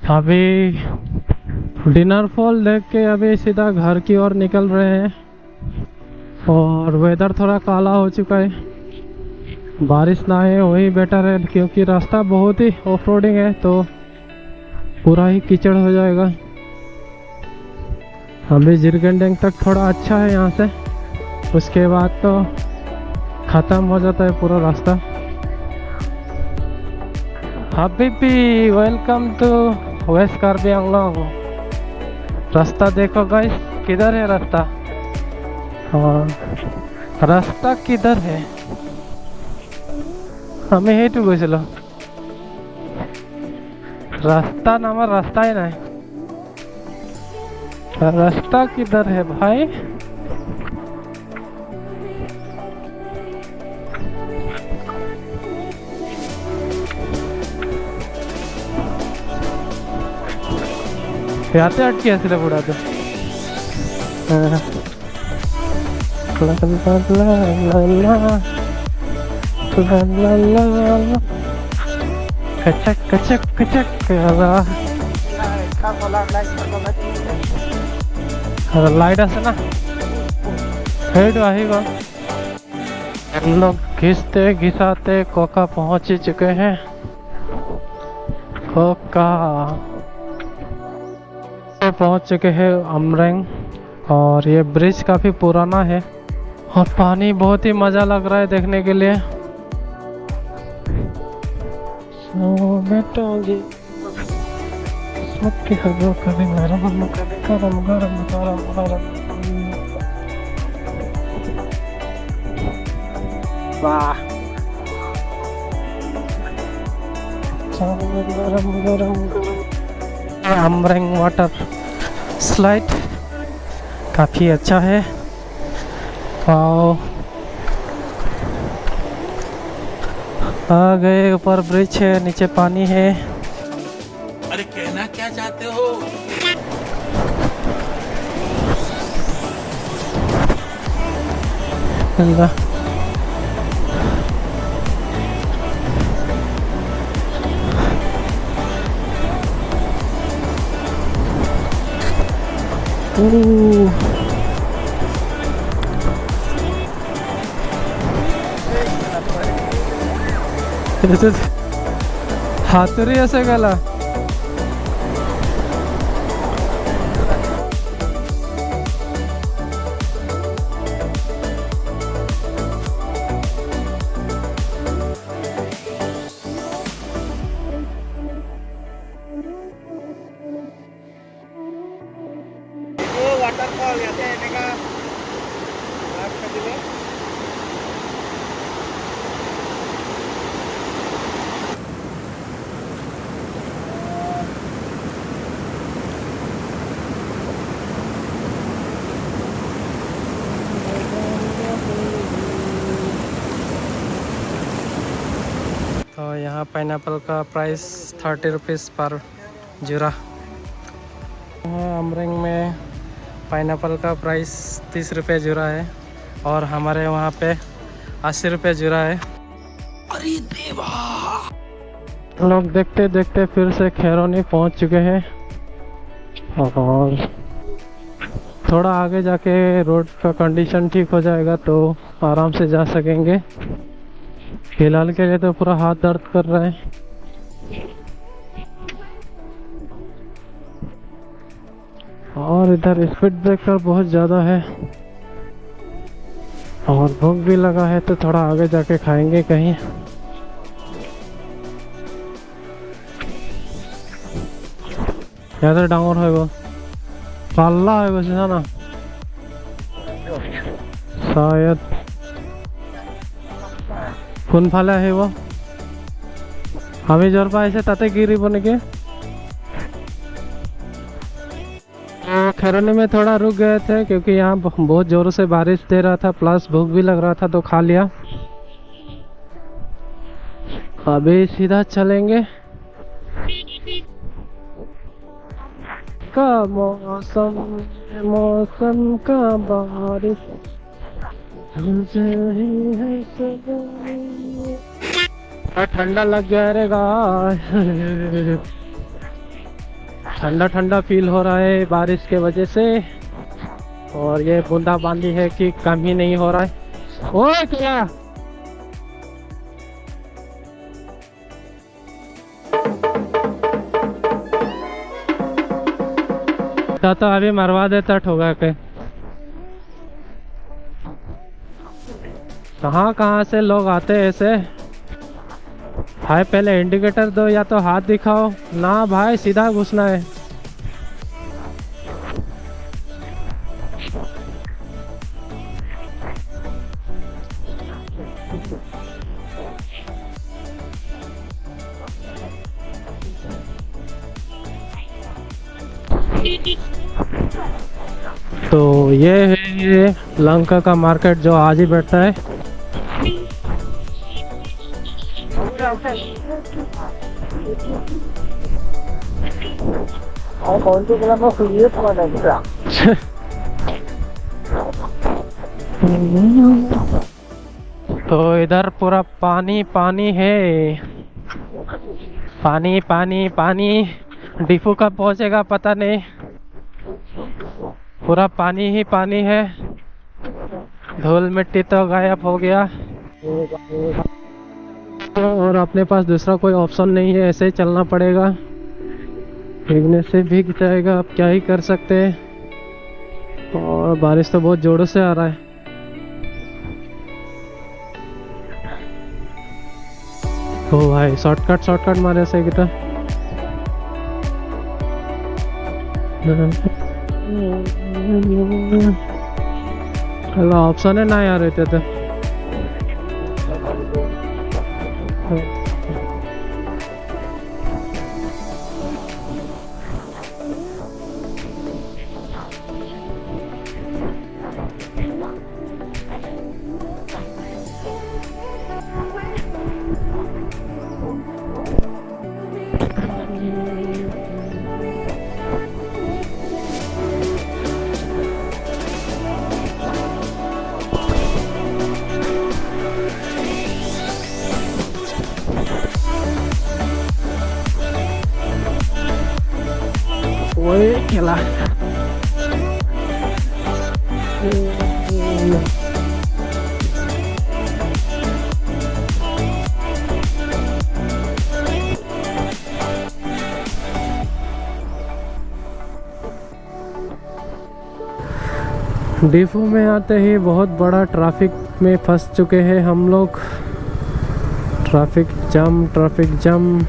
अभी dinner fall देख के अभी सीधा घर की ओर निकल रहे हैं। और वेदर थोड़ा काला हो चुका है, बारिश ना है वही बेटर है, क्योंकि रास्ता बहुत ही ऑफ रोडिंग है तो पूरा ही कीचड़ हो जाएगा। अभी जिरगंडेंग तक थोड़ा अच्छा है यहाँ से, उसके बाद तो ख़त्म हो जाता है पूरा रास्ता। हबीबी welcome to West Karbi Anglong. रास्ता देखो गाइस, किधर है रास्ता? हाँ, रास्ता किधर है? हमें हेटू গৈছিল रास्ता नाम रास्ता ही नहीं। रास्ता किधर है भाई? याते अटकी आছিলে बुढ़ाते। कचक कचक कचक लाइट আছে ना, हेड आएगा। हम लोग घिसते घिसाते कोका पहुंच ही चुके हैं। कोका पहुंच चुके हैं अमरेंग। और ये ब्रिज काफी पुराना है और पानी बहुत ही मजा लग रहा है देखने के लिए। कभी गरम कभी गरम गरम गरम गरम। वाह, गरम गरम गरम। अमरेंग वाटर स्लाइड काफ़ी अच्छा है। और आ गए, ऊपर ब्रिज है, नीचे पानी है। अरे कहना क्या चाहते हो? अल्लाह, हातुरी असे गेला। वॉटरफॉल याते येणे का दिले। तो यहाँ पाइनएप्पल का प्राइस 30 रुपीज़ पर जूरा। अमरेंग में पाइनएप्पल का प्राइस 30 रुपये जूरा है और हमारे वहाँ पे 80 रुपये जूरा है। अरे देवा, लोग देखते देखते फिर से खैरोनी पहुँच चुके हैं। और थोड़ा आगे जाके रोड का कंडीशन ठीक हो जाएगा तो आराम से जा सकेंगे। फिलहाल के लिए तो पूरा हाथ दर्द कर रहा है। और इधर स्पीड ब्रेकर बहुत ज़्यादा है और भूख भी लगा है तो थोड़ा आगे जाके खाएंगे कहीं। याद डांगर है वो पाल्ला है वैसे ना शायद কোন ফালে আহিব আমি জ্বৰ পাইছে তাতে गिरिब নেকি। खैरोनी में थोड़ा रुक गए थे क्योंकि यहाँ बहुत जोर से बारिश दे रहा था, प्लस भूख भी लग रहा था तो खा लिया। अभी सीधा चलेंगे। का मौसम मौसम का बारिश ठंडा लग गया रे गाइस। ठंडा ठंडा फील हो रहा है बारिश के वजह से। और ये बूंदाबांदी है कि कम ही नहीं हो रहा है। ओए क्या तो अभी मरवा देता ठोगा के। कहाँ कहाँ से लोग आते हैं ऐसे। भाई पहले इंडिकेटर दो या तो हाथ दिखाओ ना भाई, सीधा घुसना है। तो ये है लंका का मार्केट जो आज ही बैठता है। तो इधर पूरा पानी पानी है, पानी पानी पानी। डिफू कब पहुंचेगा पता नहीं, पूरा पानी ही पानी है। धूल मिट्टी तो गायब हो गया और अपने पास दूसरा कोई ऑप्शन नहीं है, ऐसे ही चलना पड़ेगा। भीगने से भीग जाएगा, अब क्या ही कर सकते हैं। और बारिश तो बहुत जोरों से आ रहा है। ओ भाई शॉर्टकट मारे से कितना ऑप्शन है ना यार रहते तो। Ôi kìa là डिफू में आते ही बहुत बड़ा ट्रैफिक में फंस चुके हैं हम लोग। Traffic jam